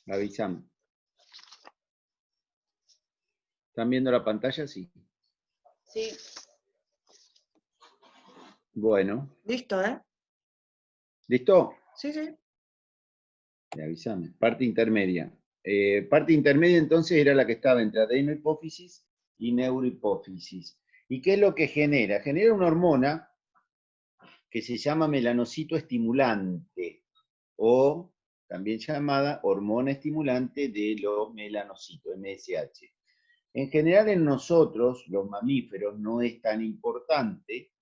Avísame. ¿Están viendo la pantalla? Sí. Sí. Bueno. Listo, ¿eh? ¿Listo? Sí, sí. Avísame. Parte intermedia. Parte intermedia entonces era la que estaba entre adenohipófisis y neurohipófisis. ¿Y qué es lo que genera? Genera una hormona que se llama melanocito estimulante o también llamada hormona estimulante de los melanocitos, MSH. En general en nosotros, los mamíferos, no es tan importante,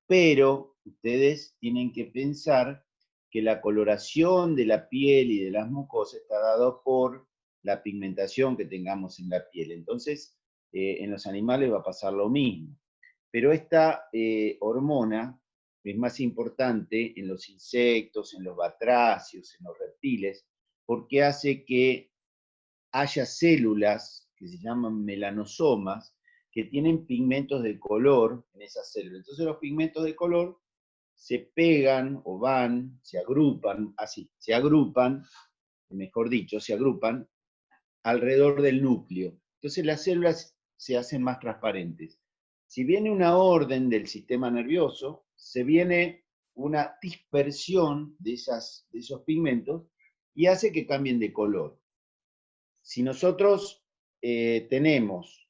pero ustedes tienen que pensar que la coloración de la piel y de las mucosas está dada por la pigmentación que tengamos en la piel. Entonces, en los animales va a pasar lo mismo. Pero esta hormona es más importante en los insectos, en los batracios, en los reptiles, porque hace que haya células que se llaman melanosomas, que tienen pigmentos de color en esas células. Entonces los pigmentos de color se pegan o van, se agrupan, así, se agrupan, mejor dicho, se agrupan alrededor del núcleo. Entonces las células se hacen más transparentes. Si viene una orden del sistema nervioso, se viene una dispersión de esos pigmentos y hace que cambien de color. Si nosotros tenemos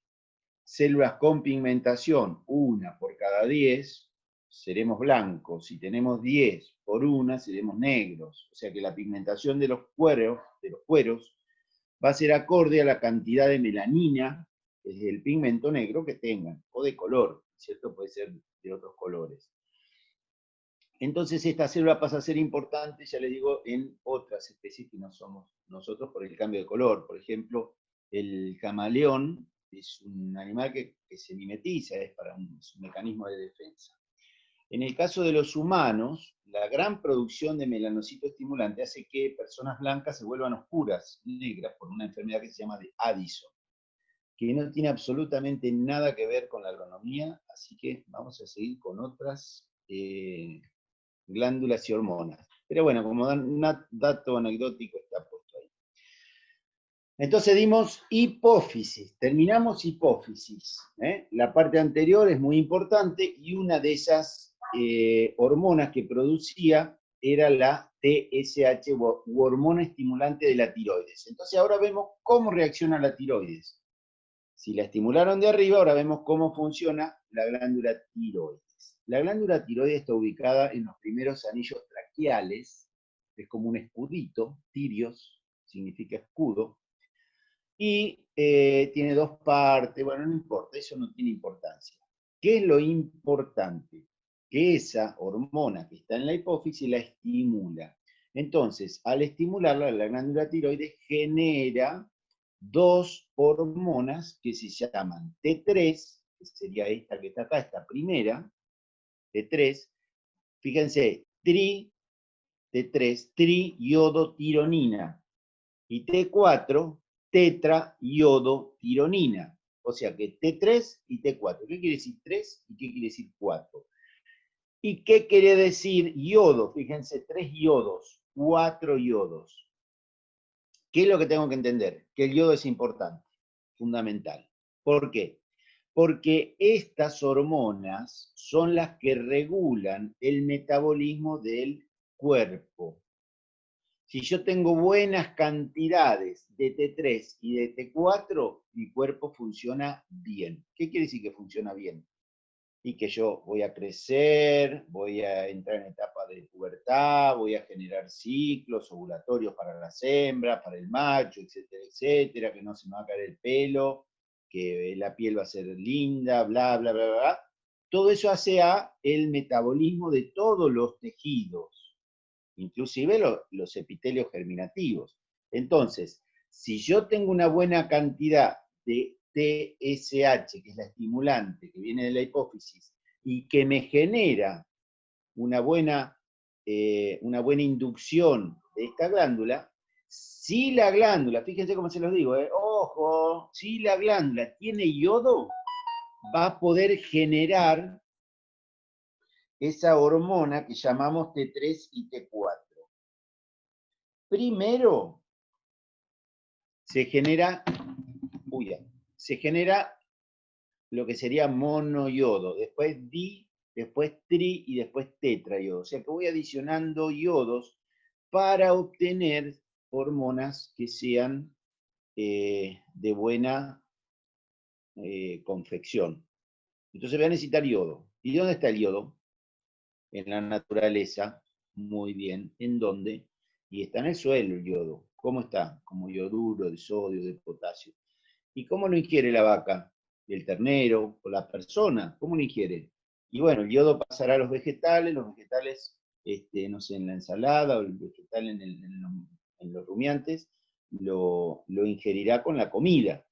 células con pigmentación, una por cada 10, seremos blancos. Si tenemos 10 por una, seremos negros. O sea que la pigmentación de los cueros va a ser acorde a la cantidad de melanina, que es el pigmento negro que tengan, o de color, ¿cierto? Puede ser de otros colores. Entonces esta célula pasa a ser importante, ya les digo, en otras especies que no somos nosotros por el cambio de color. Por ejemplo, el camaleón es un animal que se mimetiza, es un mecanismo de defensa. En el caso de los humanos, la gran producción de melanocito estimulante hace que personas blancas se vuelvan oscuras, negras, por una enfermedad que se llama de Addison, que no tiene absolutamente nada que ver con la agronomía, así que vamos a seguir con otras glándulas y hormonas. Pero bueno, como dato anecdótico está puesto ahí. Entonces dimos hipófisis, terminamos hipófisis. La parte anterior es muy importante y una de esas hormonas que producía era la TSH u hormona estimulante de la tiroides. Entonces ahora vemos cómo reacciona la tiroides. Si la estimularon de arriba, ahora vemos cómo funciona la glándula tiroides. La glándula tiroides está ubicada en los primeros anillos traqueales, es como un escudito, tirios significa escudo, y tiene dos partes, bueno, no importa, eso no tiene importancia. ¿Qué es lo importante? Que esa hormona que está en la hipófisis la estimula. Entonces, al estimularla, la glándula tiroides genera dos hormonas que se llaman T3, que sería esta que está acá, esta primera, T3, fíjense, T3, triiodotironina, y T4, tetraiodotironina. O sea que T3 y T4. ¿Qué quiere decir 3 y qué quiere decir 4? ¿Y qué quiere decir yodo? Fíjense, 3 yodos, 4 yodos. ¿Qué es lo que tengo que entender? Que el yodo es importante, fundamental. ¿Por qué? Porque estas hormonas son las que regulan el metabolismo del cuerpo. Si yo tengo buenas cantidades de T3 y de T4, mi cuerpo funciona bien. ¿Qué quiere decir que funciona bien? Y que yo voy a crecer, voy a entrar en etapa de pubertad, voy a generar ciclos ovulatorios para las hembras, para el macho, etcétera, etcétera, que no se me va a caer el pelo, que la piel va a ser linda, bla, bla, bla, bla. Todo eso hace a el metabolismo de todos los tejidos, inclusive los epitelios germinativos. Entonces, si yo tengo una buena cantidad de TSH, que es la estimulante que viene de la hipófisis, y que me genera una buena inducción de esta glándula, si la glándula, fíjense cómo se los digo, ojo, si la glándula tiene yodo, va a poder generar esa hormona que llamamos T3 y T4. Primero, se genera, se genera lo que sería monoyodo, después después tri y después tetrayodo. O sea que voy adicionando yodos para obtener hormonas que sean de buena confección. Entonces voy a necesitar yodo. ¿Y dónde está el yodo? En la naturaleza. Muy bien. ¿En dónde? Y está en el suelo el yodo. ¿Cómo está? Como yoduro de sodio, de potasio. ¿Y cómo lo ingiere la vaca? ¿El ternero o la persona? ¿Cómo lo ingiere? Y bueno, el yodo pasará a los vegetales no sé, en la ensalada o el vegetal en los rumiantes, lo ingerirá con la comida.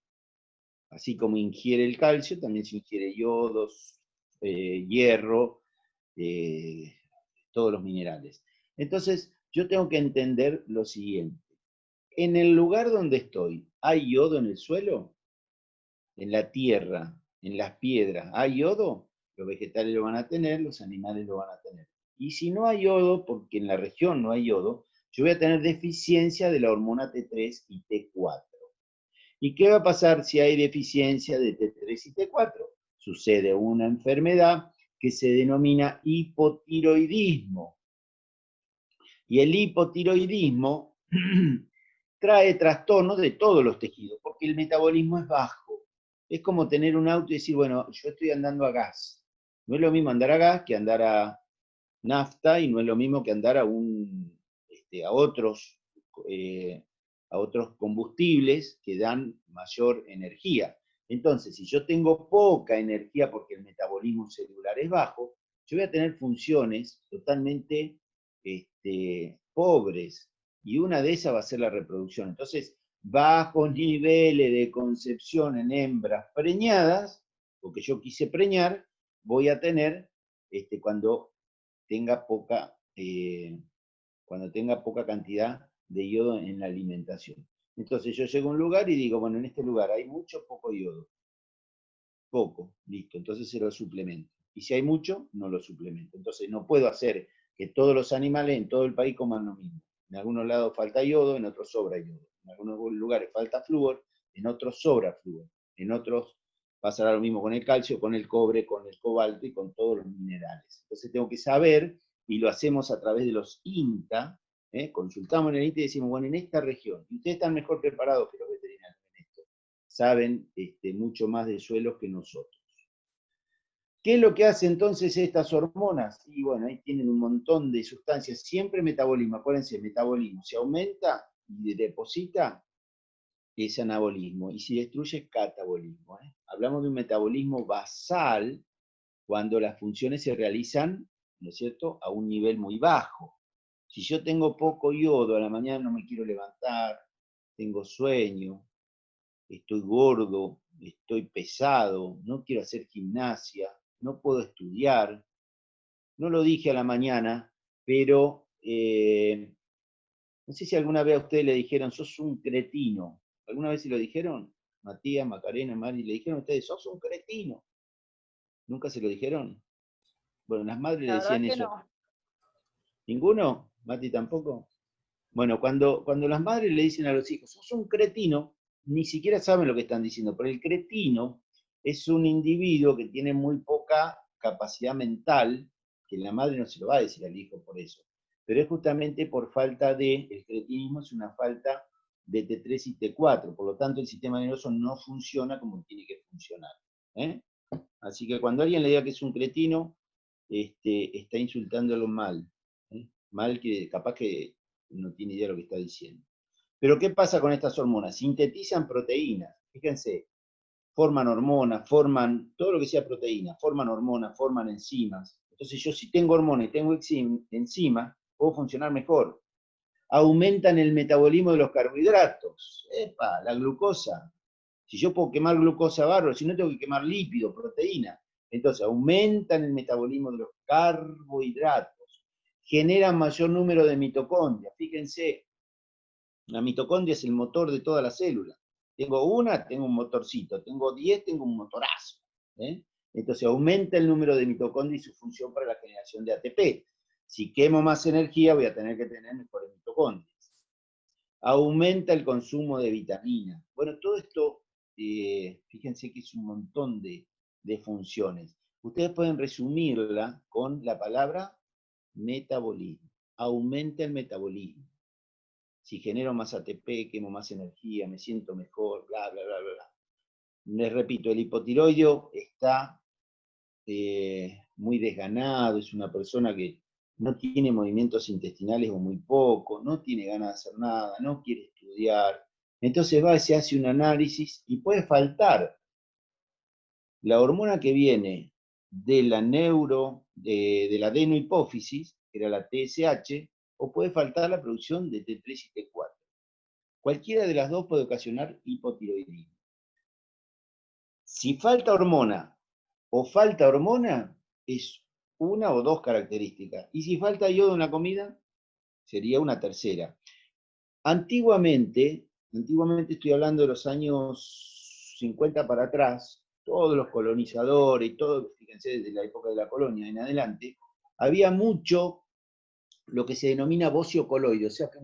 Así como ingiere el calcio, también se ingiere yodos, hierro, eh, todos los minerales. Entonces, yo tengo que entender lo siguiente. En el lugar donde estoy, ¿hay yodo en el suelo? ¿En la tierra? ¿En las piedras? ¿Hay yodo? Los vegetales lo van a tener, los animales lo van a tener. Y si no hay yodo, porque en la región no hay yodo, yo voy a tener deficiencia de la hormona T3 y T4. ¿Y qué va a pasar si hay deficiencia de T3 y T4? Sucede una enfermedad que se denomina hipotiroidismo. Y el hipotiroidismo trae trastornos de todos los tejidos, porque el metabolismo es bajo. Es como tener un auto y decir, bueno, yo estoy andando a gas. No es lo mismo andar a gas que andar a nafta, y no es lo mismo que andar a otros, eh, a otros combustibles que dan mayor energía. Entonces, si yo tengo poca energía porque el metabolismo celular es bajo, yo voy a tener funciones totalmente pobres, y una de esas va a ser la reproducción. Entonces, bajos niveles de concepción en hembras preñadas, porque yo quise preñar, voy a tener cuando tenga cuando tenga poca cantidad de yodo en la alimentación. Entonces yo llego a un lugar y digo, bueno, en este lugar hay mucho o poco yodo. Poco, listo, entonces se lo suplemento. Y si hay mucho, no lo suplemento. Entonces no puedo hacer que todos los animales en todo el país coman lo mismo. En algunos lados falta yodo, en otros sobra yodo. En algunos lugares falta flúor, en otros sobra flúor. En otros pasará lo mismo con el calcio, con el cobre, con el cobalto y con todos los minerales. Entonces tengo que saber, y lo hacemos a través de los INTA, consultamos en el INTA y decimos, bueno, en esta región, y ustedes están mejor preparados que los veterinarios en esto, saben mucho más de suelos que nosotros. ¿Qué es lo que hace entonces estas hormonas? Y bueno, ahí tienen un montón de sustancias, siempre metabolismo, acuérdense, metabolismo, si aumenta y deposita, es anabolismo, y si destruye es catabolismo. Hablamos de un metabolismo basal cuando las funciones se realizan, ¿no es cierto?, a un nivel muy bajo. Si yo tengo poco yodo, a la mañana no me quiero levantar, tengo sueño, estoy gordo, estoy pesado, no quiero hacer gimnasia, no puedo estudiar. No lo dije a la mañana, pero no sé si alguna vez a ustedes le dijeron, sos un cretino. ¿Alguna vez se lo dijeron? Matías, Macarena, Mari, le dijeron a ustedes, sos un cretino. ¿Nunca se lo dijeron? Bueno, las madres le La verdad decían que eso. no. ¿Ninguno? ¿Mati tampoco? Bueno, cuando las madres le dicen a los hijos, sos un cretino, ni siquiera saben lo que están diciendo, pero el cretino es un individuo que tiene muy poca capacidad mental, que la madre no se lo va a decir al hijo por eso, pero es justamente por falta el cretinismo es una falta de T3 y T4, por lo tanto el sistema nervioso no funciona como tiene que funcionar. ¿eh? Así que cuando alguien le diga que es un cretino, está insultándolo mal. Mal que capaz que no tiene idea de lo que está diciendo. Pero ¿qué pasa con estas hormonas? Sintetizan proteínas. Fíjense, forman hormonas, forman todo lo que sea proteína, forman hormonas, forman enzimas. Entonces yo si tengo hormonas y tengo enzimas, puedo funcionar mejor. Aumentan el metabolismo de los carbohidratos. ¡Epa! La glucosa. Si yo puedo quemar glucosa bárbaro, si no tengo que quemar lípido, proteína. Entonces aumentan el metabolismo de los carbohidratos. Generan mayor número de mitocondrias. Fíjense, la mitocondria es el motor de toda la célula. Tengo una, tengo un motorcito. Tengo 10, tengo un motorazo. Entonces aumenta el número de mitocondrias y su función para la generación de ATP. Si quemo más energía, voy a tener que tener mejores mitocondrias. Aumenta el consumo de vitamina. Bueno, todo esto, fíjense que es un montón de funciones. Ustedes pueden resumirla con la palabra metabolismo. Aumenta el metabolismo. Si genero más ATP, quemo más energía, me siento mejor, bla, bla, bla, bla. Les repito, el hipotiroideo está muy desganado, es una persona que no tiene movimientos intestinales o muy poco, no tiene ganas de hacer nada, no quiere estudiar. Entonces va y se hace un análisis y puede faltar la hormona que viene de la de la adenohipófisis, que era la TSH, o puede faltar la producción de T3 y T4. Cualquiera de las dos puede ocasionar hipotiroidismo. Si falta hormona, es una o dos características. Y si falta yodo en la comida, sería una tercera. Antiguamente estoy hablando de los años 50 para atrás, todos los colonizadores, fíjense, desde la época de la colonia en adelante, había mucho lo que se denomina bocio coloide, o sea que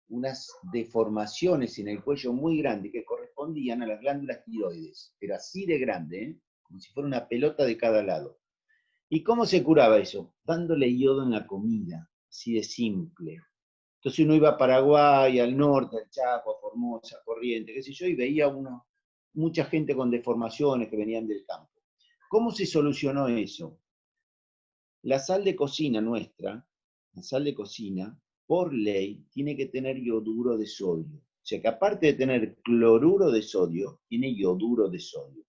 unas deformaciones en el cuello muy grandes que correspondían a las glándulas tiroides, pero así de grande, ¿eh? Como si fuera una pelota de cada lado. ¿Y cómo se curaba eso? Dándole yodo en la comida, así de simple. Entonces uno iba a Paraguay, al norte, al Chaco, a Formosa, a Corrientes, qué sé yo, y veía mucha gente con deformaciones que venían del campo. ¿Cómo se solucionó eso? La sal de cocina nuestra, la sal de cocina, por ley, tiene que tener yoduro de sodio. O sea que aparte de tener cloruro de sodio, tiene yoduro de sodio.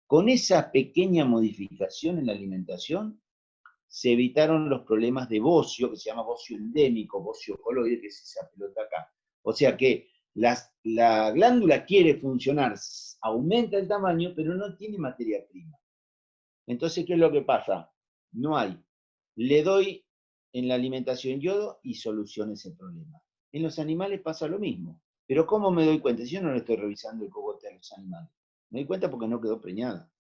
Con esa pequeña modificación en la alimentación, se evitaron los problemas de bocio, que se llama bocio endémico, bocio coloide, que es esa pelota acá. O sea que la glándula quiere funcionar, aumenta el tamaño, pero no tiene materia prima. Entonces, ¿qué es lo que pasa? No hay. Le doy en la alimentación yodo y soluciona ese problema. En los animales pasa lo mismo. Pero ¿cómo me doy cuenta? Si yo no le estoy revisando el cogote a los animales. Me doy cuenta porque no quedó preñada.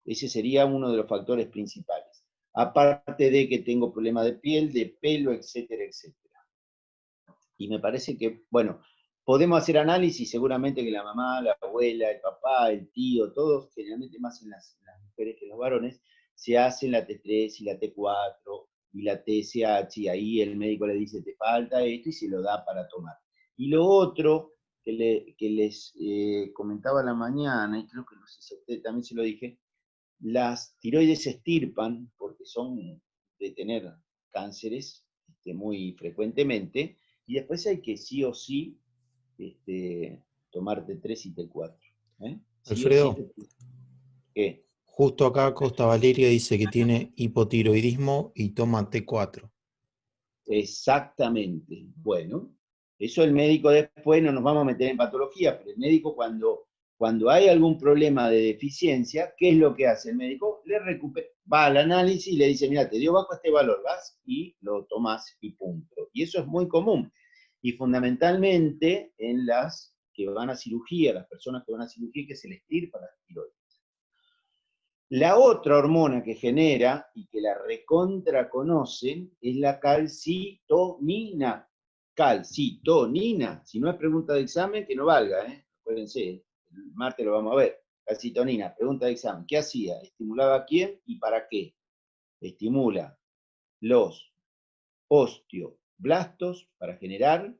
Ese sería uno de los factores principales. Aparte de que tengo problemas de piel, de pelo, etcétera, etcétera. Y me parece que, bueno, podemos hacer análisis, seguramente que la mamá, la abuela, el papá, el tío, todos, generalmente más en las mujeres que en los varones, se hacen la T3 y la T4 y la TSH, y ahí el médico le dice, te falta esto, y se lo da para tomar. Y lo otro que les comentaba la mañana, y creo que no sé si a usted también se lo dije, las tiroides se estirpan porque son de tener cánceres muy frecuentemente, y después hay que sí o sí tomar T3 y T4. Sí o sí. Alfredo, ¿Qué? justo acá Costa Valeria dice que tiene hipotiroidismo y toma T4. Exactamente. Bueno, eso el médico después, no nos vamos a meter en patología, pero el médico cuando hay algún problema de deficiencia, ¿qué es lo que hace el médico? Le recupera, va al análisis y le dice, mira, te dio bajo este valor, vas y lo tomás y punto. Y eso es muy común. Y fundamentalmente en las que van a cirugía, las personas que van a cirugía, que se les estirpa la tiroides. La otra hormona que genera y que la recontra conocen es la calcitonina. Calcitonina. Si no es pregunta de examen, que no valga, acuérdense, el martes lo vamos a ver. Calcitonina, pregunta de examen. ¿Qué hacía? ¿Estimulaba a quién y para qué? Estimula los osteoblastos para generar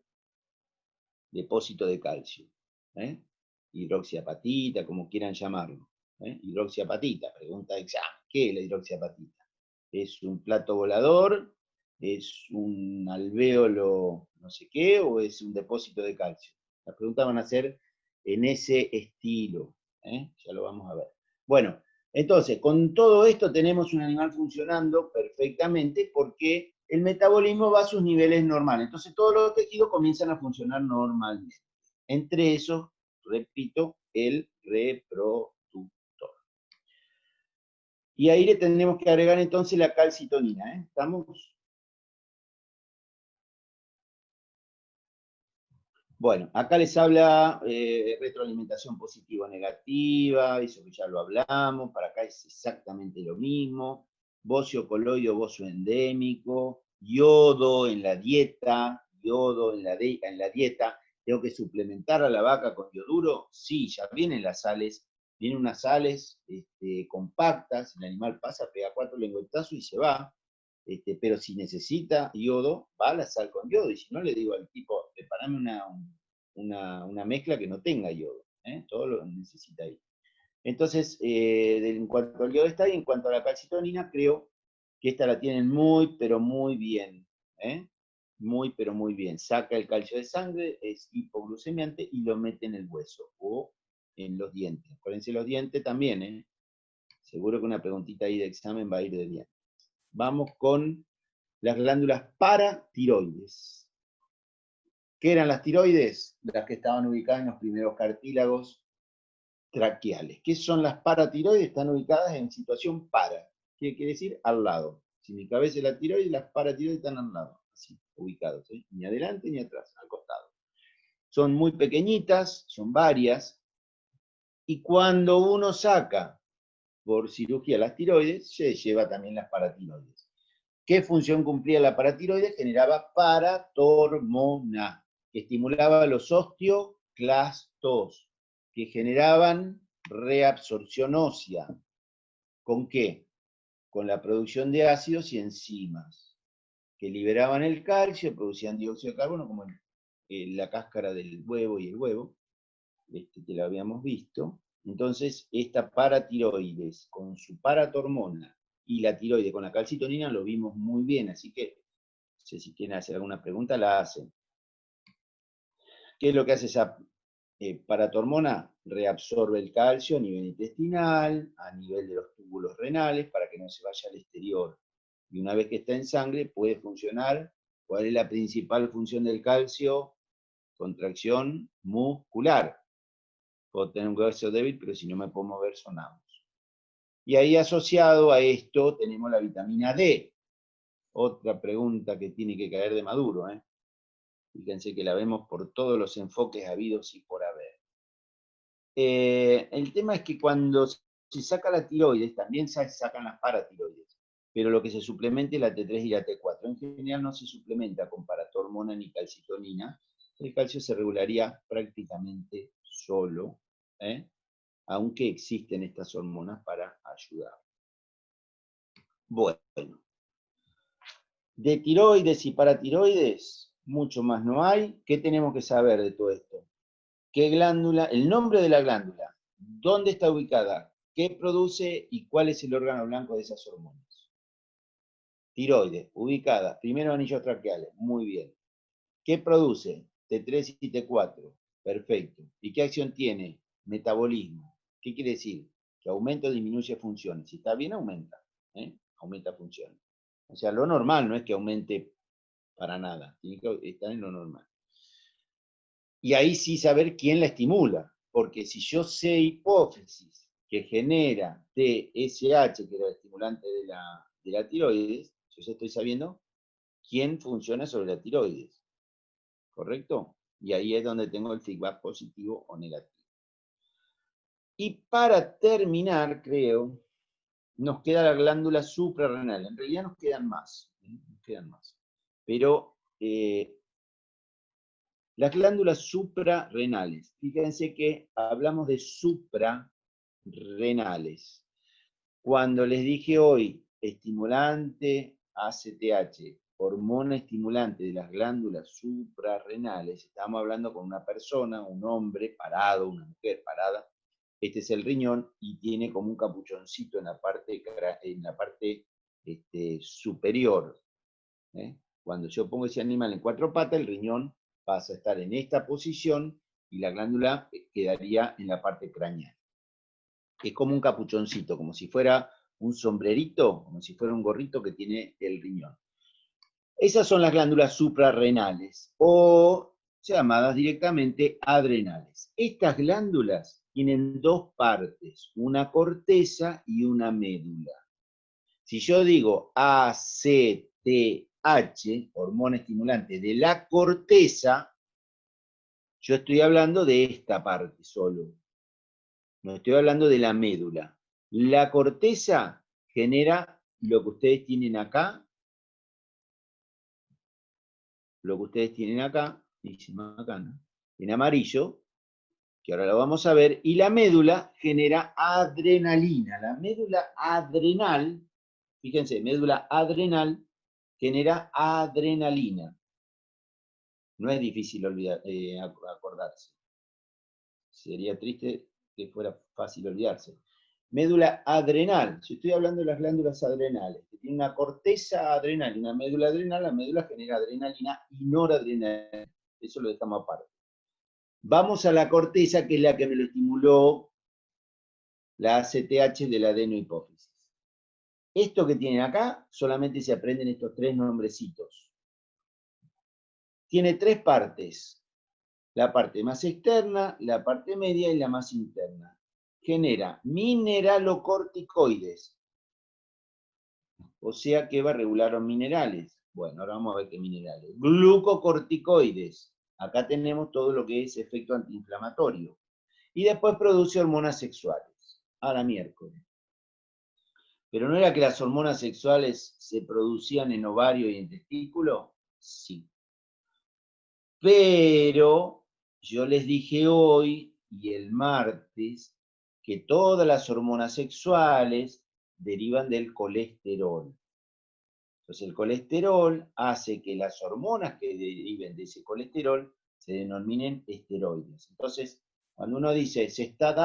depósito de calcio. Hidroxiapatita, como quieran llamarlo. Hidroxiapatita, pregunta de examen. ¿Qué es la hidroxiapatita? ¿Es un plato volador? ¿Es un alvéolo no sé qué? ¿O es un depósito de calcio? Las preguntas van a ser en ese estilo. Ya lo vamos a ver. Bueno, entonces, con todo esto tenemos un animal funcionando perfectamente porque el metabolismo va a sus niveles normales. Entonces, todos los tejidos comienzan a funcionar normalmente. Entre esos, repito, el reproductor. Y ahí le tendremos que agregar entonces la calcitonina. ¿Estamos? Bueno, acá les habla retroalimentación positiva o negativa, eso que ya lo hablamos, para acá es exactamente lo mismo, bocio coloide o bocio endémico, yodo en la dieta, yodo en la dieta. ¿Tengo que suplementar a la vaca con yoduro? Sí, ya vienen las sales, vienen unas sales compactas, el animal pasa, pega 4 lengüetazos y se va. Pero si necesita yodo, va a la sal con yodo, y si no le digo al tipo, preparame una mezcla que no tenga yodo, todo lo necesita ahí. Entonces, en cuanto al yodo está ahí, en cuanto a la calcitonina, creo que esta la tienen muy, pero muy bien, ¿eh? Muy, pero muy bien. Saca el calcio de sangre, es hipoglucemiante y lo mete en el hueso o en los dientes. Acuérdense los dientes también, ¿eh? Seguro que una preguntita ahí de examen va a ir de dientes. Vamos con las glándulas paratiroides. ¿Qué eran las tiroides? Las que estaban ubicadas en los primeros cartílagos traqueales. ¿Qué son las paratiroides? Están ubicadas en situación para. ¿Qué quiere decir? Al lado. Si mi cabeza es la tiroides, las paratiroides están al lado, así, ubicados, ¿eh? Ni adelante ni atrás, al costado. Son muy pequeñitas, son varias, y cuando uno saca por cirugía las tiroides, se lleva también las paratiroides. ¿Qué función cumplía la paratiroides? Generaba paratormona, que estimulaba los osteoclastos, que generaban reabsorción ósea. ¿Con qué? Con la producción de ácidos y enzimas, que liberaban el calcio, producían dióxido de carbono, como la cáscara del huevo y el huevo, que lo habíamos visto. Entonces, esta paratiroides con su paratormona y la tiroide con la calcitonina lo vimos muy bien, así que no sé si quieren hacer alguna pregunta, la hacen. ¿Qué es lo que hace esa paratormona? Reabsorbe el calcio a nivel intestinal, a nivel de los túbulos renales, para que no se vaya al exterior. Y una vez que está en sangre, puede funcionar. ¿Cuál es la principal función del calcio? Contracción muscular. Puedo tener un hueso débil, pero si no me puedo mover, sonamos. Y ahí asociado a esto tenemos la vitamina D. Otra pregunta que tiene que caer de Maduro, ¿eh? Fíjense que la vemos por todos los enfoques habidos y por haber. El tema es que cuando se saca la tiroides, también se sacan las paratiroides, pero lo que se suplementa es la T3 y la T4. En general no se suplementa con paratormona ni calcitonina. El calcio se regularía prácticamente solo, aunque existen estas hormonas para ayudar. Bueno, de tiroides y paratiroides, mucho más no hay. ¿Qué tenemos que saber de todo esto? ¿Qué glándula? El nombre de la glándula, dónde está ubicada, qué produce y cuál es el órgano blanco de esas hormonas. Tiroides, ubicada, primero anillos traqueales, muy bien. ¿Qué produce? T3 y T4, perfecto. ¿Y qué acción tiene? Metabolismo. ¿Qué quiere decir? Que aumenta o disminuye funciones. Si está bien, aumenta. Aumenta funciones. O sea, lo normal no es que aumente para nada, tiene que estar en lo normal. Y ahí sí saber quién la estimula, porque si yo sé hipófisis que genera TSH, que era el estimulante de la tiroides, yo ya estoy sabiendo quién funciona sobre la tiroides, ¿correcto? Y ahí es donde tengo el feedback positivo o negativo. Y para terminar, creo, nos queda la glándula suprarrenal. En realidad nos quedan más. Pero las glándulas suprarrenales. Fíjense que hablamos de suprarrenales. Cuando les dije hoy, estimulante ACTH, hormona estimulante de las glándulas suprarrenales, estamos hablando con una persona, un hombre parado, una mujer parada. Este es el riñón y tiene como un capuchoncito en la parte superior. Cuando yo pongo ese animal en 4 patas, el riñón pasa a estar en esta posición y la glándula quedaría en la parte craneal. Es como un capuchoncito, como si fuera un sombrerito, como si fuera un gorrito que tiene el riñón. Esas son las glándulas suprarrenales o llamadas directamente adrenales. Estas glándulas tienen dos partes, una corteza y una médula. Si yo digo ACTH, hormona estimulante de la corteza, yo estoy hablando de esta parte solo. No estoy hablando de la médula. La corteza genera lo que ustedes tienen acá, lo que ustedes tienen acá, en amarillo, que ahora lo vamos a ver, y la médula genera adrenalina. La médula adrenal, fíjense, médula adrenal genera adrenalina. No es difícil acordarse. Sería triste que fuera fácil olvidarse. Médula adrenal. Si estoy hablando de las glándulas adrenales, que tiene una corteza adrenal y una médula adrenal, la médula genera adrenalina y noradrenalina. Eso lo dejamos aparte. Vamos a la corteza, que es la que me lo estimuló la ACTH de la adenohipófisis. Esto que tienen acá, solamente se aprenden estos tres nombrecitos. Tiene tres partes. La parte más externa, la parte media y la más interna. Genera mineralocorticoides. O sea que va a regular los minerales. Bueno, ahora vamos a ver qué minerales. Glucocorticoides. Acá tenemos todo lo que es efecto antiinflamatorio. Y después produce hormonas sexuales. A la miércoles. ¿Pero no era que las hormonas sexuales se producían en ovario y en testículo? Sí. Pero yo les dije hoy y el martes que todas las hormonas sexuales derivan del colesterol. Entonces el colesterol hace que las hormonas que deriven de ese colesterol se denominen esteroides. Entonces, cuando uno dice se está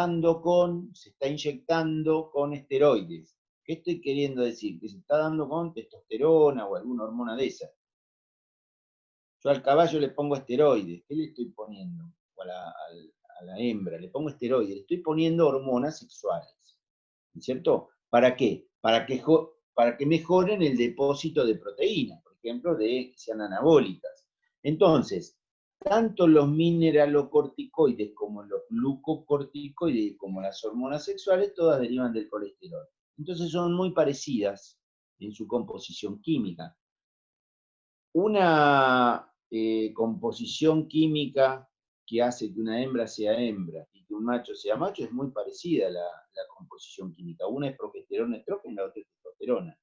inyectando con esteroides, ¿qué estoy queriendo decir? Que se está dando con testosterona o alguna hormona de esa. Yo al caballo le pongo esteroides. ¿Qué le estoy poniendo? O a la hembra, le pongo esteroides. Le estoy poniendo hormonas sexuales. ¿Cierto? ¿Para qué? Para que mejoren el depósito de proteínas, por ejemplo, que sean anabólicas. Entonces, tanto los mineralocorticoides como los glucocorticoides, como las hormonas sexuales, todas derivan del colesterol. Entonces son muy parecidas en su composición química. Una composición química que hace que una hembra sea hembra y que un macho sea macho es muy parecida a la composición química. Una es progesterona, estrógeno, la otra es testosterona.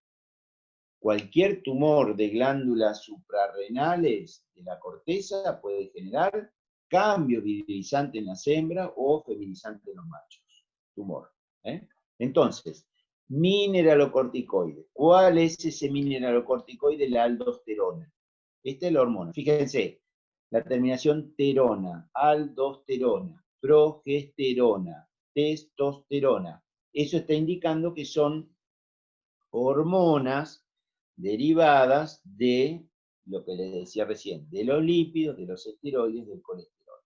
Cualquier tumor de glándulas suprarrenales de la corteza puede generar cambio virilizante en las hembras o feminizante en los machos. Tumor. Entonces, mineralocorticoide. ¿Cuál es ese mineralocorticoide? La aldosterona. Esta es la hormona. Fíjense, la terminación terona, aldosterona, progesterona, testosterona. Eso está indicando que son hormonas derivadas de lo que les decía recién, de los lípidos, de los esteroides, del colesterol.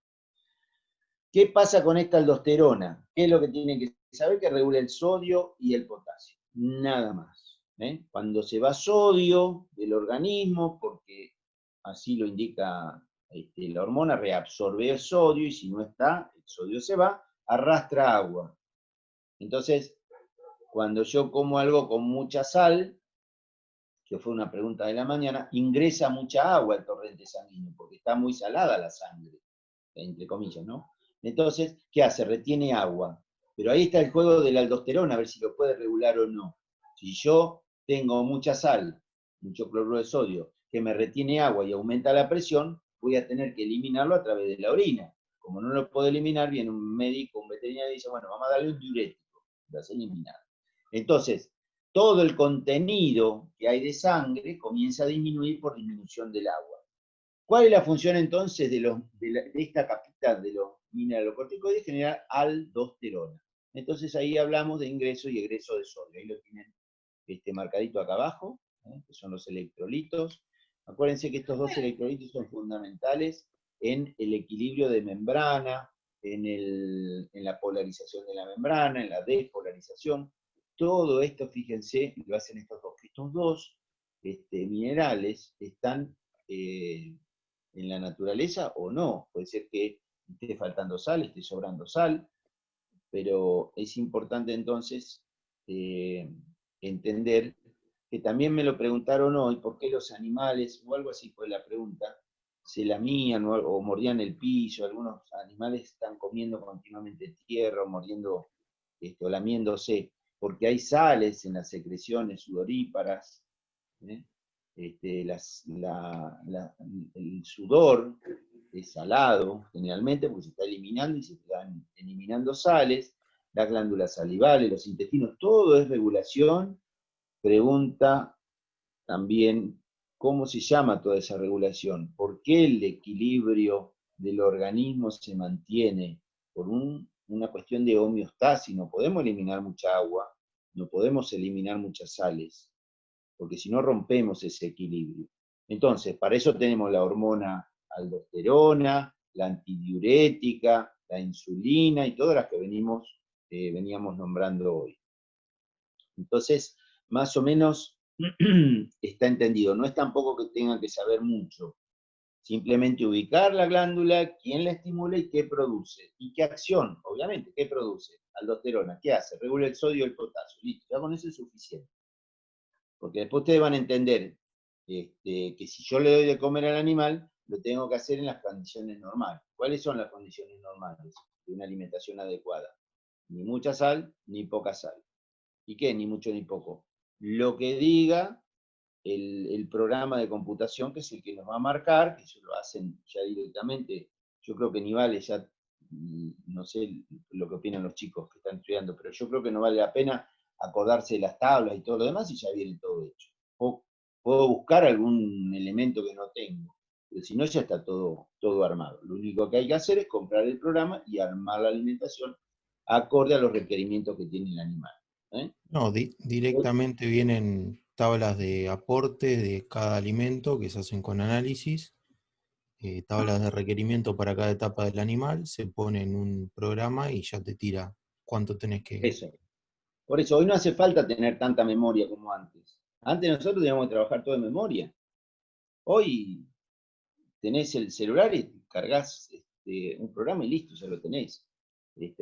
¿Qué pasa con esta aldosterona? ¿Qué es lo que tienen que saber? Que regula el sodio y el potasio. Nada más. Cuando se va sodio del organismo, porque así lo indica la hormona, reabsorbe el sodio y si no está, el sodio se va, arrastra agua. Entonces, cuando yo como algo con mucha sal, que fue una pregunta de la mañana, ingresa mucha agua al torrente sanguíneo, porque está muy salada la sangre, entre comillas, ¿no? Entonces, ¿qué hace? Retiene agua. Pero ahí está el juego de la aldosterona, a ver si lo puede regular o no. Si yo tengo mucha sal, mucho cloruro de sodio, que me retiene agua y aumenta la presión, voy a tener que eliminarlo a través de la orina. Como no lo puedo eliminar, viene un médico, un veterinario y dice, bueno, vamos a darle un diurético, lo hace eliminar. Entonces, todo el contenido que hay de sangre comienza a disminuir por disminución del agua. ¿Cuál es la función entonces de esta capital de los mineralocorticoides? Generar aldosterona. Entonces ahí hablamos de ingreso y egreso de sodio. Ahí lo tienen marcadito acá abajo, que son los electrolitos. Acuérdense que estos dos electrolitos son fundamentales en el equilibrio de membrana, en la polarización de la membrana, en la despolarización. Todo esto, fíjense, lo hacen estos dos. Estos dos minerales están en la naturaleza o no. Puede ser que esté faltando sal, esté sobrando sal, pero es importante entonces entender que también me lo preguntaron hoy, ¿por qué los animales, o algo así fue la pregunta, se lamían o mordían el piso? Algunos animales están comiendo continuamente tierra o mordiendo, o lamiéndose, porque hay sales en las secreciones sudoríparas, el sudor es salado, generalmente, porque se está eliminando y se están eliminando sales, las glándulas salivales, los intestinos, todo es regulación. Pregunta también cómo se llama toda esa regulación, por qué el equilibrio del organismo se mantiene por una cuestión de homeostasis. No podemos eliminar mucha agua, no podemos eliminar muchas sales, porque si no rompemos ese equilibrio. Entonces, para eso tenemos la hormona aldosterona, la antidiurética, la insulina y todas las que veníamos nombrando hoy. Entonces, más o menos está entendido. No es tampoco que tengan que saber mucho. Simplemente ubicar la glándula, quién la estimula y qué produce. Y qué acción, obviamente, qué produce. Aldosterona, ¿qué hace? Regula el sodio y el potasio. Listo, ya con eso es suficiente. Porque después ustedes van a entender que si yo le doy de comer al animal, lo tengo que hacer en las condiciones normales. ¿Cuáles son las condiciones normales de una alimentación adecuada? Ni mucha sal, ni poca sal. ¿Y qué? Ni mucho ni poco. Lo que diga el programa de computación, que es el que nos va a marcar, que eso lo hacen ya directamente. Yo creo que ni vale ya, no sé lo que opinan los chicos que están estudiando, pero yo creo que no vale la pena acordarse de las tablas y todo lo demás y ya viene todo hecho. O puedo buscar algún elemento que no tengo, pero si no ya está todo armado. Lo único que hay que hacer es comprar el programa y armar la alimentación acorde a los requerimientos que tiene el animal. No, directamente vienen tablas de aporte de cada alimento que se hacen con análisis, tablas de requerimiento para cada etapa del animal, se pone en un programa y ya te tira cuánto tenés que... Eso. Por eso, hoy no hace falta tener tanta memoria como antes. Antes nosotros teníamos que trabajar todo en memoria. Hoy tenés el celular y cargas un programa y listo, ya lo tenés.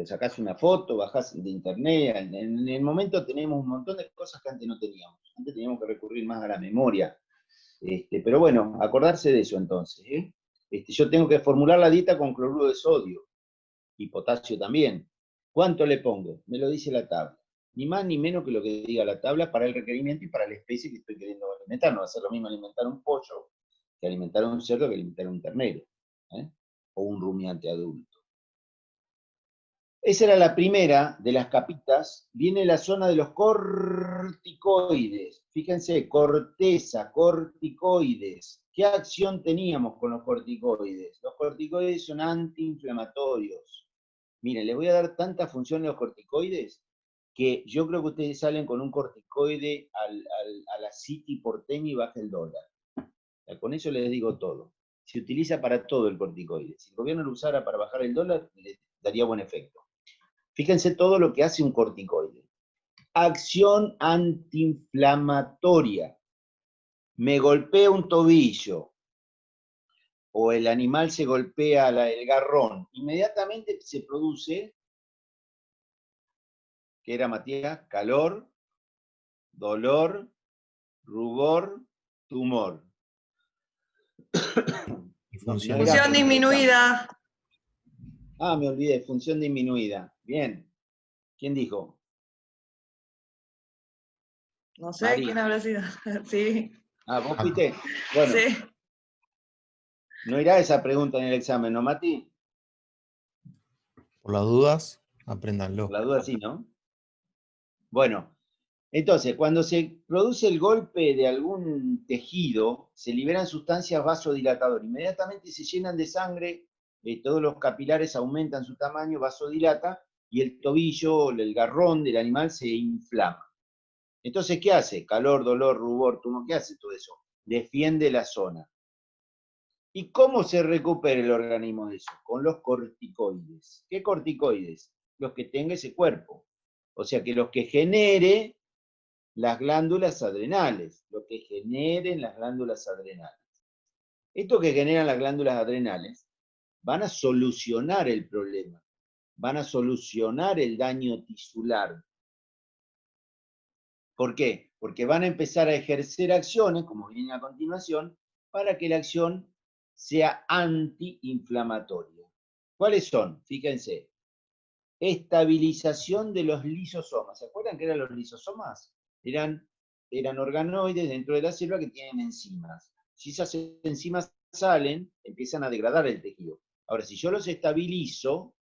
Sacás una foto, bajás de internet. En el momento tenemos un montón de cosas que antes no teníamos. Antes teníamos que recurrir más a la memoria. Pero bueno, acordarse de eso entonces. Yo tengo que formular la dieta con cloruro de sodio y potasio también. ¿Cuánto le pongo? Me lo dice la tabla. Ni más ni menos que lo que diga la tabla para el requerimiento y para la especie que estoy queriendo alimentar. No va a ser lo mismo alimentar un pollo que alimentar un cerdo que alimentar un ternero, o un rumiante adulto. Esa era la primera de las capitas. Viene la zona de los corticoides. Fíjense, corteza, corticoides. ¿Qué acción teníamos con los corticoides? Los corticoides son antiinflamatorios. Miren, les voy a dar tanta función a los corticoides que yo creo que ustedes salen con un corticoide a la City porteña y baja el dólar. Con eso les digo todo. Se utiliza para todo el corticoide. Si el gobierno lo usara para bajar el dólar, le daría buen efecto. Fíjense todo lo que hace un corticoide. Acción antiinflamatoria. Me golpea un tobillo o el animal se golpea el garrón. Inmediatamente se produce, ¿qué era, Matías? Calor, dolor, rubor, tumor. Y No función era Función disminuida. Ah, me olvidé, función disminuida. Bien. ¿Quién dijo? No sé María. quién habrá sido. Sí. Ah, ¿vos fuiste? Bueno, Sí. no irá esa pregunta en el examen, ¿no, Mati? Por las dudas, apréndanlo. Por la duda sí, ¿no? Bueno, entonces, cuando se produce el golpe de algún tejido, se liberan sustancias vasodilatadoras. Inmediatamente se llenan de sangre, todos los capilares aumentan su tamaño, vasodilata, y el tobillo, el garrón del animal se inflama. Entonces, ¿qué hace? Calor, dolor, rubor, tumor, ¿qué hace todo eso? Defiende la zona. ¿Y cómo se recupera el organismo de eso? Con los corticoides. ¿Qué corticoides? Los que tenga ese cuerpo. O sea, que los que genere las glándulas adrenales, lo que generen las glándulas adrenales. Estos que generan las glándulas adrenales van a solucionar el problema, van a solucionar el daño tisular. ¿Por qué? Porque van a empezar a ejercer acciones, como viene a continuación, para que la acción sea antiinflamatoria. ¿Cuáles son? Fíjense. Estabilización de los lisosomas. ¿Se acuerdan qué eran los lisosomas? Eran eran organoides dentro de la célula que tienen enzimas. Si esas enzimas salen, empiezan a degradar el tejido. Ahora, si yo los estabilizo,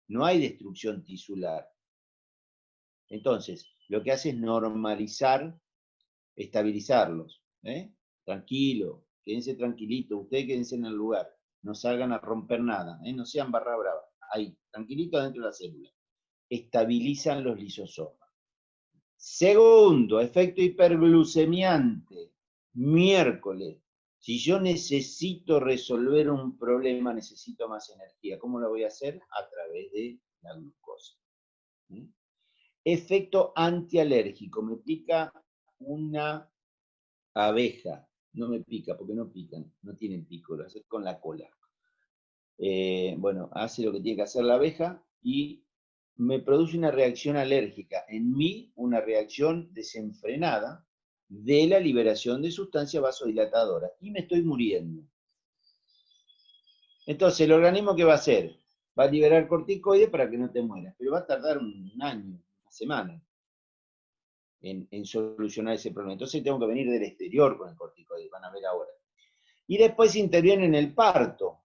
no hay destrucción tisular. Entonces, lo que hace es normalizar, estabilizarlos. Tranquilo, quédense tranquilitos, ustedes quédense en el lugar, no salgan a romper nada, no sean barra brava. Ahí, tranquilito dentro de la célula. Estabilizan los lisosomas. Segundo, efecto hiperglucemiante. Miércoles. Si yo necesito resolver un problema, necesito más energía. ¿Cómo lo voy a hacer? A través de la glucosa. Efecto antialérgico. Me pica una abeja. No me pica, porque no pican, no tienen pico, lo hace con la cola. Bueno, hace lo que tiene que hacer la abeja y me produce una reacción alérgica. En mí, una reacción desenfrenada de la liberación de sustancias vasodilatadoras. Y me estoy muriendo. Entonces, ¿el organismo qué va a hacer? Va a liberar corticoides para que no te mueras. Pero va a tardar un año, una semana, en solucionar ese problema. Entonces tengo que venir del exterior con el corticoide, van a ver ahora. Y después interviene en el parto.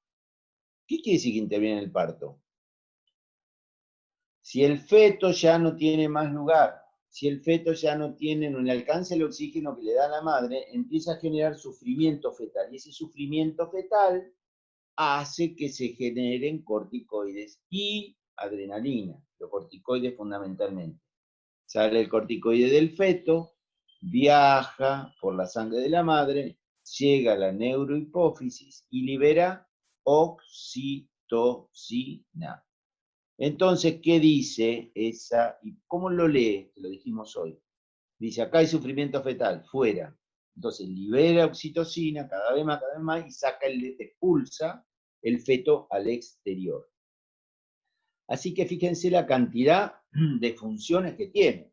¿Qué quiere decir que interviene en el parto? Si el feto ya no tiene más lugar, si el feto ya no tiene, no le alcanza el oxígeno que le da la madre, empieza a generar sufrimiento fetal. Y ese sufrimiento fetal hace que se generen corticoides y adrenalina, los corticoides fundamentalmente. Sale el corticoide del feto, viaja por la sangre de la madre, llega a la neurohipófisis y libera oxitocina. Entonces, ¿qué dice esa? ¿Y cómo lo lee? Que lo dijimos hoy. Dice, acá hay sufrimiento fetal, fuera. Entonces, libera oxitocina cada vez más, y saca expulsa el feto al exterior. Así que fíjense la cantidad de funciones que tiene.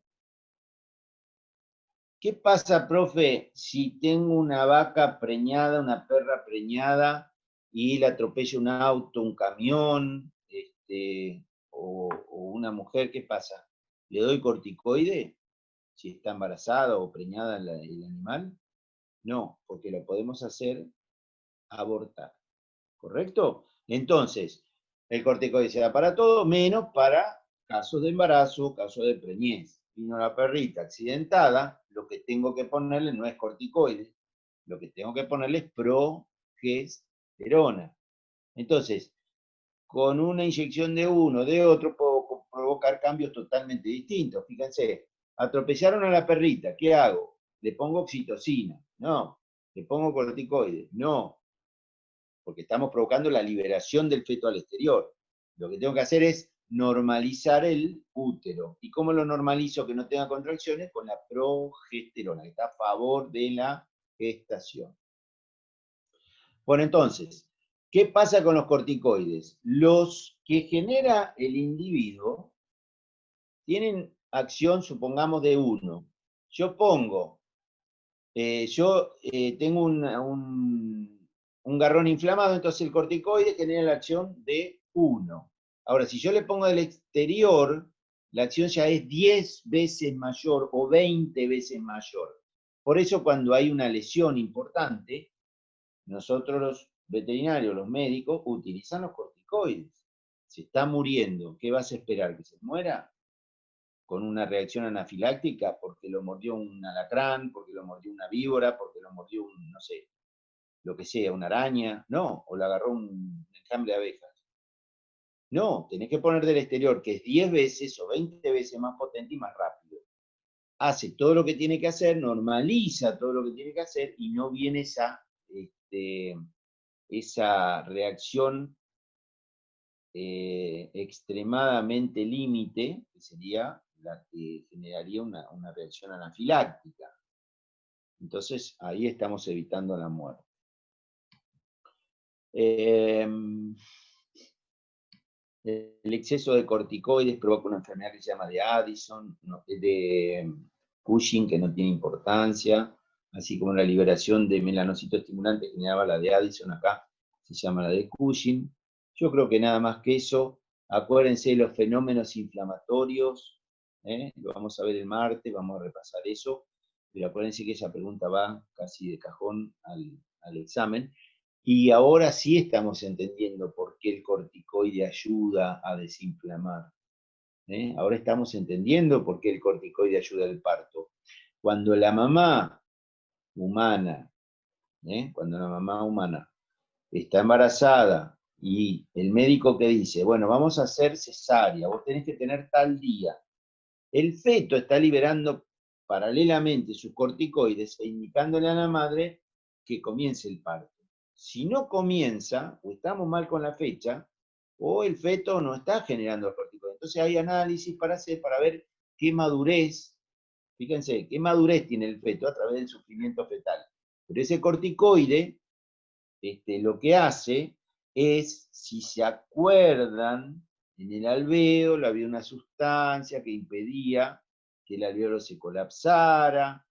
¿Qué pasa, profe, si tengo una vaca preñada, una perra preñada, y la atropella un auto, un camión, o una mujer? ¿Qué pasa? ¿Le doy corticoide si está embarazada o preñada el animal? No, porque lo podemos hacer abortar. ¿Correcto? Entonces, el corticoide se da para todo, menos para casos de embarazo, casos de preñez. Vino la perrita accidentada, lo que tengo que ponerle no es corticoide, lo que tengo que ponerle es progesterona. Entonces, con una inyección de uno, de otro, puedo provocar cambios totalmente distintos. Fíjense, atropellaron a la perrita, ¿qué hago? ¿Le pongo oxitocina? No. ¿Le pongo corticoide? No. Porque estamos provocando la liberación del feto al exterior. Lo que tengo que hacer es normalizar el útero. ¿Y cómo lo normalizo que no tenga contracciones? Con la progesterona, que está a favor de la gestación. Bueno, entonces, ¿qué pasa con los corticoides? Los que genera el individuo tienen acción, supongamos, de 1. Yo pongo, tengo un garrón inflamado, entonces el corticoide genera la acción de 1. Ahora, si yo le pongo del exterior, la acción ya es 10 veces mayor o 20 veces mayor. Por eso cuando hay una lesión importante, nosotros los veterinarios, los médicos, utilizan los corticoides. Se está muriendo, ¿qué vas a esperar? ¿Que se muera? Con una reacción anafiláctica, porque lo mordió un alacrán, porque lo mordió una víbora, porque lo mordió un, no sé, lo que sea, una araña, no, o le agarró un enjambre de abejas. No, tenés que poner del exterior, que es 10 veces o 20 veces más potente y más rápido. Hace todo lo que tiene que hacer, normaliza todo lo que tiene que hacer, y no viene esa reacción extremadamente límite, que sería la que generaría una reacción anafiláctica. Entonces, ahí estamos evitando la muerte. El exceso de corticoides provoca una enfermedad que se llama de Addison, de Cushing, que no tiene importancia, así como la liberación de melanocitos estimulantes generaba la de Addison, acá se llama la de Cushing. Yo creo que nada más que eso. Acuérdense de los fenómenos inflamatorios, lo vamos a ver el martes, vamos a repasar eso. pero acuérdense que esa pregunta va casi de cajón al examen. Y ahora sí estamos entendiendo por qué el corticoide ayuda a desinflamar. Ahora estamos entendiendo por qué el corticoide ayuda al parto. Cuando la mamá humana, está embarazada y el médico que dice, bueno, vamos a hacer cesárea, vos tenés que tener tal día, el feto está liberando paralelamente sus corticoides e indicándole a la madre que comience el parto. Si no comienza, o estamos mal con la fecha, o el feto no está generando los corticoides. Entonces hay análisis para hacer, para ver qué madurez, fíjense, qué madurez tiene el feto a través del sufrimiento fetal. Pero ese corticoide, lo que hace es, si se acuerdan, en el alvéolo había una sustancia que impedía que el alvéolo se colapsara,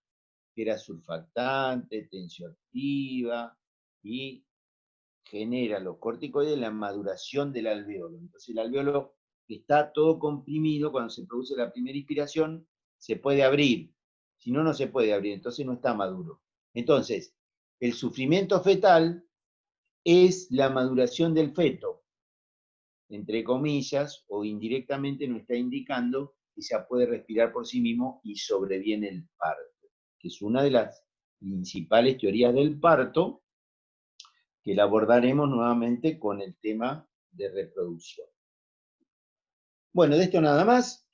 que era surfactante, tensioactiva, y genera los corticoides la maduración del alvéolo. Entonces el alvéolo está todo comprimido, cuando se produce la primera inspiración, se puede abrir. Si no, no se puede abrir, entonces no está maduro. Entonces, el sufrimiento fetal es la maduración del feto, entre comillas, o indirectamente nos está indicando que ya puede respirar por sí mismo y sobreviene el parto, que es una de las principales teorías del parto, que la abordaremos nuevamente con el tema de reproducción. Bueno, de esto nada más.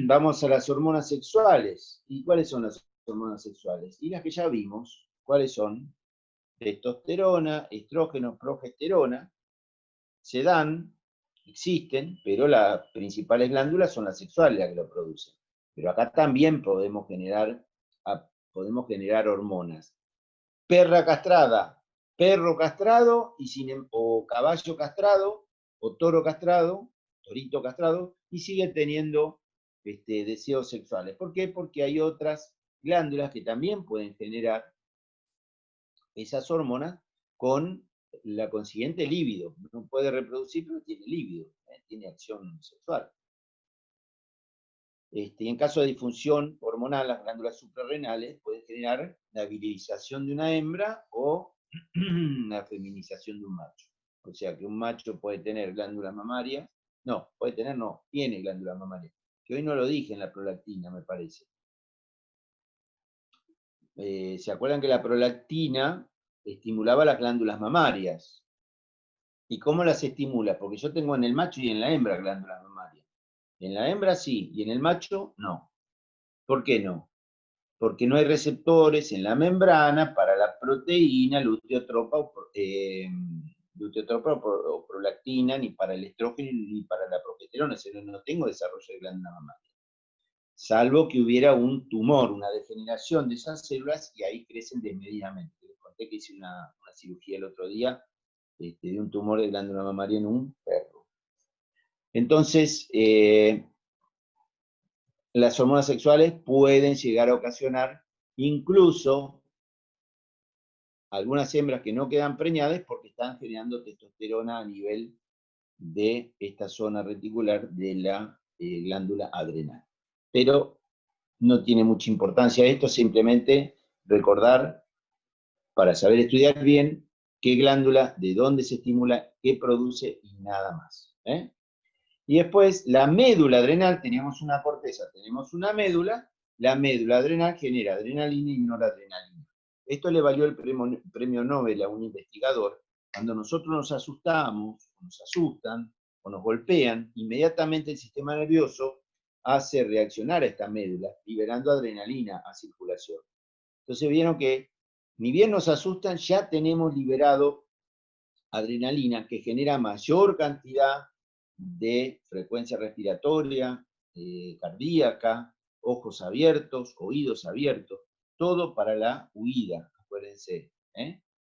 Vamos a las hormonas sexuales. ¿Y cuáles son las hormonas sexuales? Y las que ya vimos, ¿cuáles son? Testosterona, estrógeno, progesterona, se dan, existen, pero las principales glándulas son las sexuales las que lo producen. Pero acá también podemos generar hormonas. Perra castrada, perro castrado, o caballo castrado, o toro castrado, torito castrado, y sigue teniendo deseos sexuales. ¿Por qué? Porque hay otras glándulas que también pueden generar esas hormonas con la consiguiente líbido. No puede reproducir, pero tiene líbido, tiene acción sexual. Y en caso de disfunción hormonal, las glándulas suprarrenales pueden generar la virilización de una hembra o la feminización de un macho. O sea que un macho puede tener glándulas mamarias, tiene glándulas mamarias. Que hoy no lo dije en la prolactina, me parece. ¿Se acuerdan que la prolactina estimulaba las glándulas mamarias? ¿Y cómo las estimula? Porque yo tengo en el macho y en la hembra glándulas mamarias. En la hembra sí, y en el macho no. ¿Por qué no? Porque no hay receptores en la membrana para la proteína luteotropa o prolactina, ni para el estrógeno, ni para la progesterona. O sea, no tengo desarrollo de glándula mamaria. Salvo que hubiera un tumor, una degeneración de esas células, y ahí crecen desmedidamente. Les conté que hice una cirugía el otro día de un tumor de glándula mamaria en un perro. Entonces, las hormonas sexuales pueden llegar a ocasionar incluso algunas hembras que no quedan preñadas porque están generando testosterona a nivel de esta zona reticular de la glándula adrenal. Pero no tiene mucha importancia esto, simplemente recordar, para saber estudiar bien, qué glándula, de dónde se estimula, qué produce y nada más. Y después, la médula adrenal, teníamos una corteza, tenemos una médula, la médula adrenal genera adrenalina y noradrenalina. Esto le valió el premio Nobel a un investigador. Cuando nosotros nos asustamos, o nos asustan, o nos golpean, inmediatamente el sistema nervioso hace reaccionar a esta médula, liberando adrenalina a circulación. Entonces vieron que, ni bien nos asustan, ya tenemos liberado adrenalina que genera mayor cantidad de frecuencia respiratoria, cardíaca, ojos abiertos, oídos abiertos, todo para la huida, acuérdense.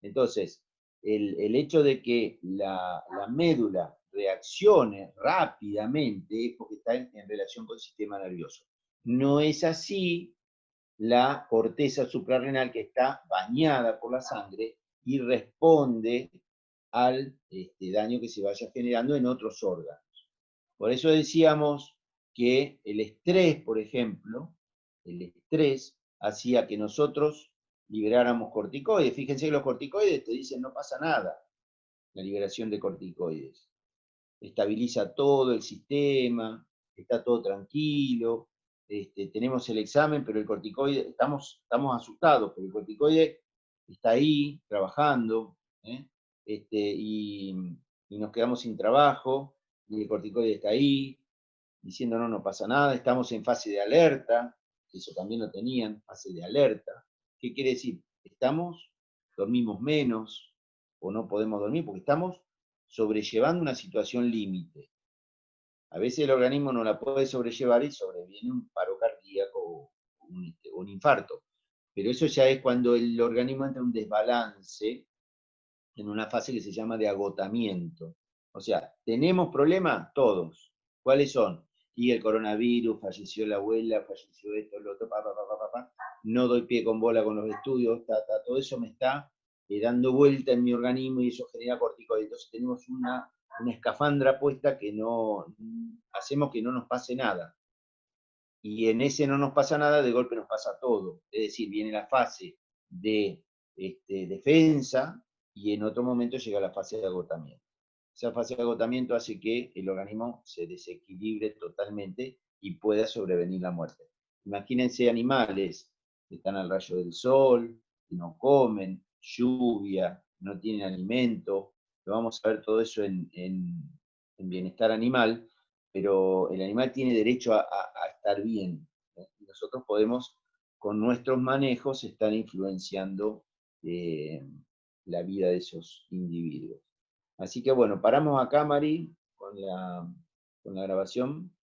Entonces, el hecho de que la médula reaccione rápidamente es porque está en relación con el sistema nervioso. No es así la corteza suprarrenal, que está bañada por la sangre y responde al daño que se vaya generando en otros órganos. Por eso decíamos que el estrés, por ejemplo, el estrés hacía que nosotros liberáramos corticoides. Fíjense que los corticoides te dicen no pasa nada, la liberación de corticoides. Estabiliza todo el sistema, está todo tranquilo, tenemos el examen, pero el corticoide, estamos asustados, pero el corticoide está ahí, trabajando, ¿eh? Y nos quedamos sin trabajo, y el corticoide está ahí, diciendo no pasa nada, estamos en fase de alerta, eso también lo tenían, fase de alerta. ¿Qué quiere decir? Dormimos menos, o no podemos dormir, porque estamos sobrellevando una situación límite. A veces el organismo no la puede sobrellevar y sobreviene un paro cardíaco o un infarto. Pero eso ya es cuando el organismo entra en un desbalance, en una fase que se llama de agotamiento. O sea, ¿tenemos problemas? Todos. ¿Cuáles son? Y el coronavirus, falleció la abuela, falleció esto, lo otro, no doy pie con bola con los estudios, todo eso me está dando vuelta en mi organismo y eso genera corticoides. Entonces tenemos una escafandra puesta que no hacemos que no nos pase nada. Y en ese no nos pasa nada, de golpe nos pasa todo. Es decir, viene la fase de defensa y en otro momento llega la fase de agotamiento. Esa fase de agotamiento hace que el organismo se desequilibre totalmente y pueda sobrevenir la muerte. Imagínense animales que están al rayo del sol, que no comen, lluvia, no tienen alimento. Lo vamos a ver todo eso en bienestar animal, pero el animal tiene derecho a estar bien. Y nosotros podemos, con nuestros manejos, estar influenciando la vida de esos individuos. Así que bueno, paramos acá, Mari, con la grabación.